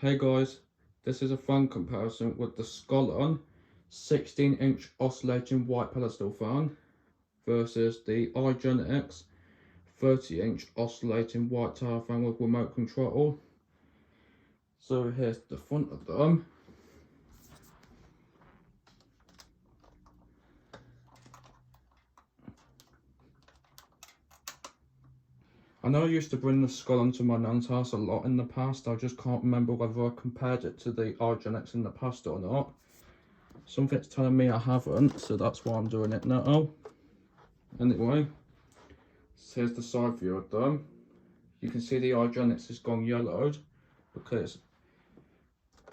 Hey guys, this is a fan comparison with the Schallen 16-inch oscillating white pedestal fan versus the Igenix 30-inch oscillating white tower fan with remote control. So here's the front of them. I know I used to bring the Schallen to my nan's house a lot in the past. I just can't remember whether I compared it to the Igenix in the past or not. Something's telling me I haven't, so that's why I'm doing it now. Anyway, so here's the side view of them. You can see the Igenix has gone yellowed because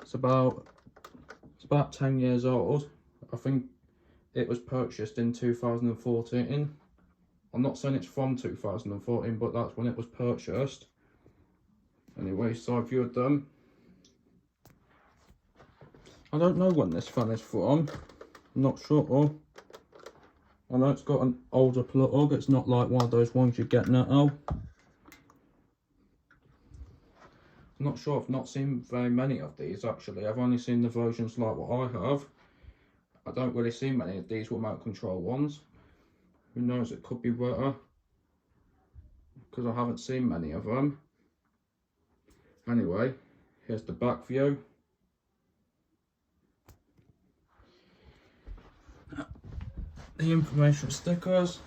it's about 10 years old. I think it was purchased in 2014. I'm not saying it's from 2014, but that's when it was purchased. Anyway, side view of them. I don't know when this fan is from. I'm not sure. I know it's got an older plug. It's not like one of those ones you get now. I'm not sure. I've not seen very many of these actually. I've only seen the versions like what I have. I don't really see many of these remote control ones. Who knows, it could be better, because I haven't seen many of them. Anyway, here's the back view. The information stickers.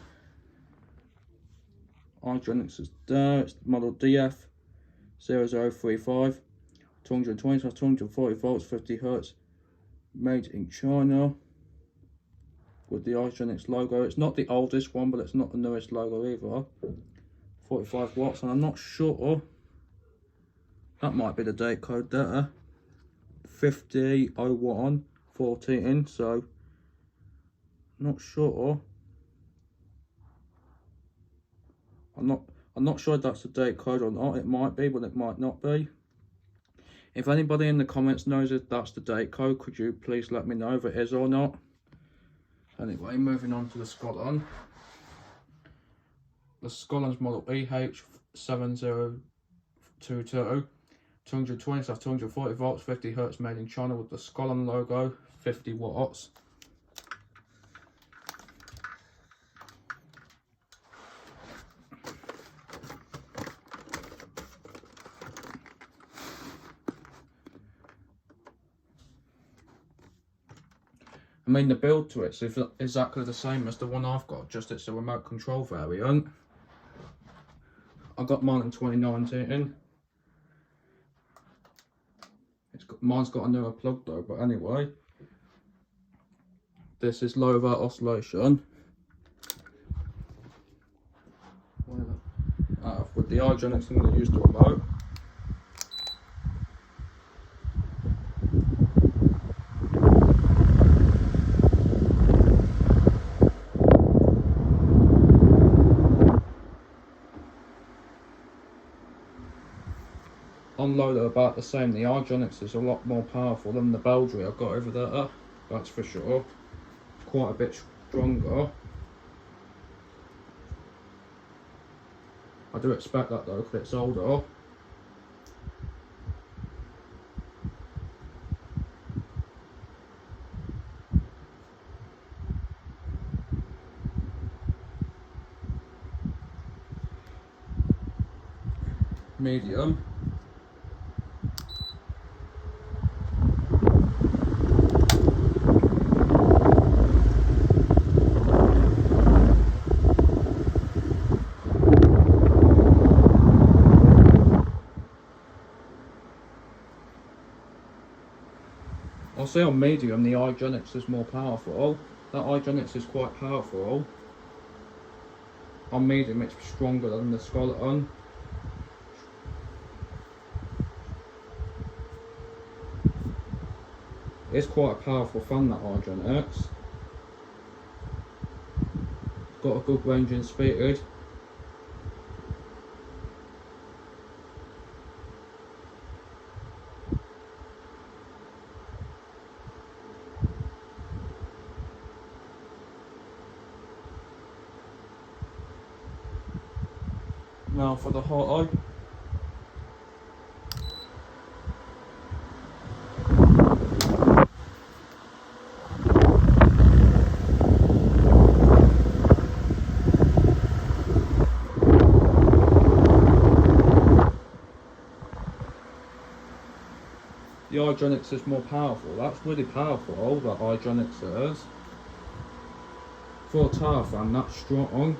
Igenix is there. It's model DF0035, 220/240 volts, 50 Hz, made in China, with the Igenix logo. It's not the oldest one, but it's not the newest logo either. 45 watts, and I'm not sure. That might be the date code there. 50/01/14. So not sure. I'm not sure if that's the date code or not. It might be, but it might not be. If anybody in the comments knows if that's the date code, could you please let me know if it is or not. Anyway, moving on to the Schallen. The Schallen's model EH7022, 220/240 volts, 50 Hz, made in China, with the Schallen logo, 50 watts. I mean, the build to it's exactly the same as the one I've got, just it's a remote control variant. I got mine in 2019. Mine's got a newer plug though, but anyway. This is low vat oscillation. With the Igenix, I'm going to use the remote. On low, they're about the same. The Igenix is a lot more powerful than the Belgium I've got over there, that's for sure. Quite a bit stronger. I do expect that though, because it's older. Medium. I'll say on medium, the Igenix is more powerful. That Igenix is quite powerful. On medium, it's stronger than the Schallen. It's quite a powerful fan, that Igenix. Got a good range and speed. Now for the hot eye. the Igenix is more powerful. That's really powerful, that Igenix is. For a tower fan, that's strong.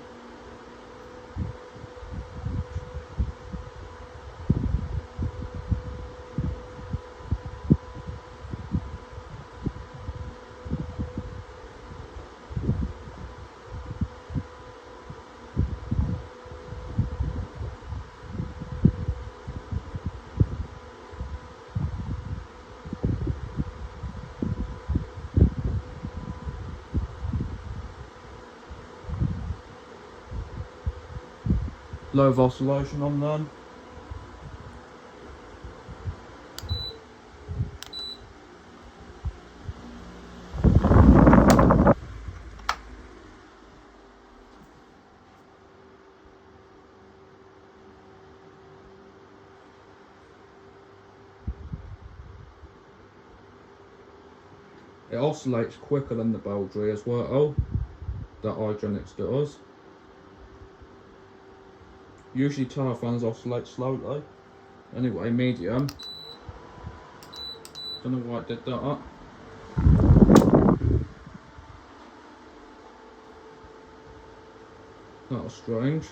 Low of oscillation on them. It oscillates quicker than the Baldry as well, that Igenix does. Usually tower fans oscillate slowly. Anyway, medium. Don't know why it did that. That was strange.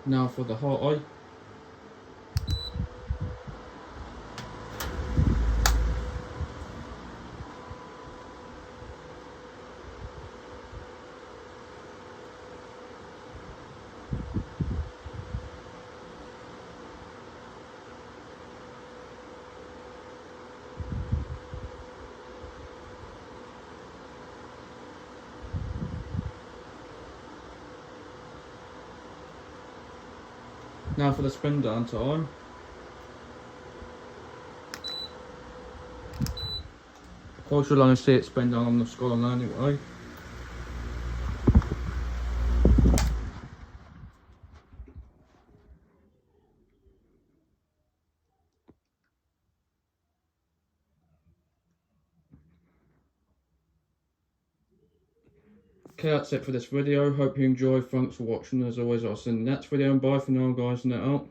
Now for the high. Now for the spin down time. Of course you'll only see it spin down on the Schallen anyway. Okay, that's it for this video. Hope you enjoyed. Thanks for watching. As always, I'll see you in the next video, and bye for now guys, and out.